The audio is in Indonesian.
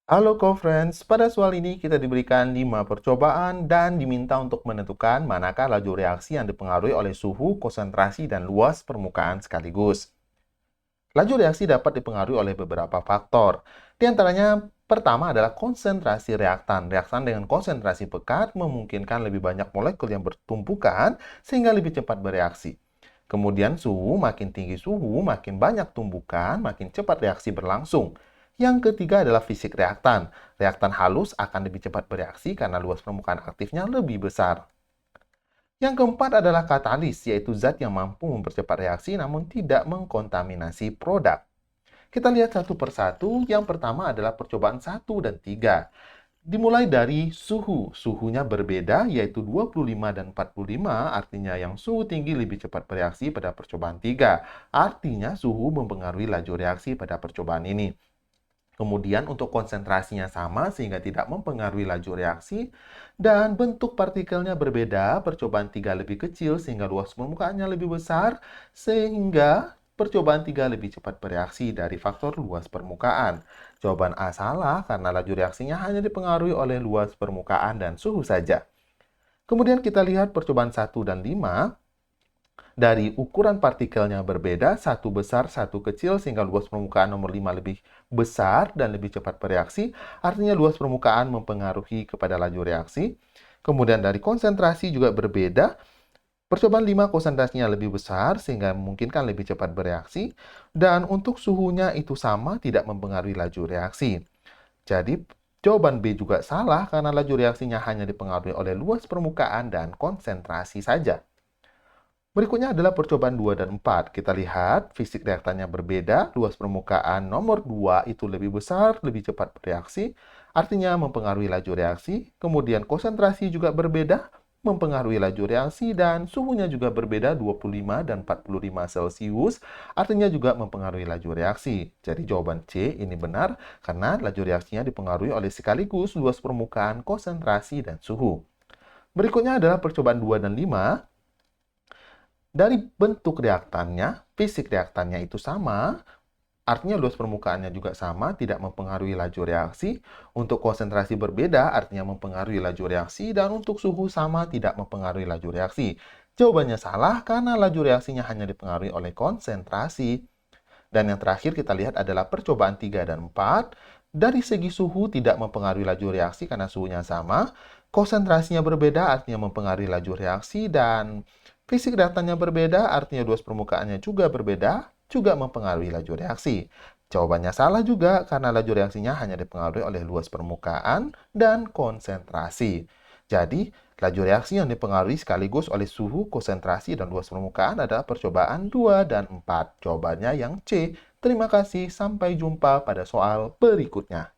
Halo co-friends, pada soal ini kita diberikan 5 percobaan dan diminta untuk menentukan manakah laju reaksi yang dipengaruhi oleh suhu, konsentrasi, dan luas permukaan sekaligus. Laju reaksi dapat dipengaruhi oleh beberapa faktor. Di antaranya, pertama adalah konsentrasi reaktan. Reaktan dengan konsentrasi pekat memungkinkan lebih banyak molekul yang bertumpukan sehingga lebih cepat bereaksi. Kemudian suhu, makin tinggi suhu, makin banyak tumbukan, makin cepat reaksi berlangsung. Yang ketiga adalah fisik reaktan. Reaktan halus akan lebih cepat bereaksi karena luas permukaan aktifnya lebih besar. Yang keempat adalah katalis, yaitu zat yang mampu mempercepat reaksi namun tidak mengkontaminasi produk. Kita lihat satu persatu. Yang pertama adalah percobaan 1 dan 3. Dimulai dari suhu. Suhunya berbeda, yaitu 25 dan 45, artinya yang suhu tinggi lebih cepat bereaksi pada percobaan 3. Artinya suhu mempengaruhi laju reaksi pada percobaan ini. Kemudian untuk konsentrasinya sama sehingga tidak mempengaruhi laju reaksi. Dan bentuk partikelnya berbeda, percobaan 3 lebih kecil sehingga luas permukaannya lebih besar, sehingga percobaan 3 lebih cepat bereaksi dari faktor luas permukaan. Jawaban A salah karena laju reaksinya hanya dipengaruhi oleh luas permukaan dan suhu saja. Kemudian kita lihat percobaan 1 dan 5. Dari ukuran partikelnya berbeda, satu besar, satu kecil, sehingga luas permukaan nomor 5 lebih besar dan lebih cepat bereaksi, artinya luas permukaan mempengaruhi kepada laju reaksi. Kemudian dari konsentrasi juga berbeda, percobaan 5 konsentrasinya lebih besar, sehingga memungkinkan lebih cepat bereaksi, dan untuk suhunya itu sama, tidak mempengaruhi laju reaksi. Jadi, jawaban B juga salah karena laju reaksinya hanya dipengaruhi oleh luas permukaan dan konsentrasi saja. Berikutnya adalah percobaan 2 dan 4. Kita lihat fisik reaktannya berbeda, luas permukaan nomor 2 itu lebih besar, lebih cepat bereaksi, artinya mempengaruhi laju reaksi. Kemudian konsentrasi juga berbeda, mempengaruhi laju reaksi, dan suhunya juga berbeda 25 dan 45 Celcius, artinya juga mempengaruhi laju reaksi. Jadi jawaban C ini benar karena laju reaksinya dipengaruhi oleh sekaligus luas permukaan, konsentrasi, dan suhu. Berikutnya adalah percobaan 2 dan 5. Dari bentuk reaktannya, fisik reaktannya itu sama, artinya luas permukaannya juga sama, tidak mempengaruhi laju reaksi. Untuk konsentrasi berbeda, artinya mempengaruhi laju reaksi. Dan untuk suhu sama, tidak mempengaruhi laju reaksi. Jawabannya salah karena laju reaksinya hanya dipengaruhi oleh konsentrasi. Dan yang terakhir kita lihat adalah percobaan 3 dan 4. Dari segi suhu tidak mempengaruhi laju reaksi karena suhunya sama. Konsentrasinya berbeda artinya mempengaruhi laju reaksi. Dan fisik reaktannya berbeda artinya luas permukaannya juga berbeda, juga mempengaruhi laju reaksi. Jawabannya salah juga karena laju reaksinya hanya dipengaruhi oleh luas permukaan dan konsentrasi. Jadi, laju reaksi yang dipengaruhi sekaligus oleh suhu, konsentrasi, dan luas permukaan adalah percobaan 2 dan 4. Jawabannya yang C. Terima kasih, sampai jumpa pada soal berikutnya.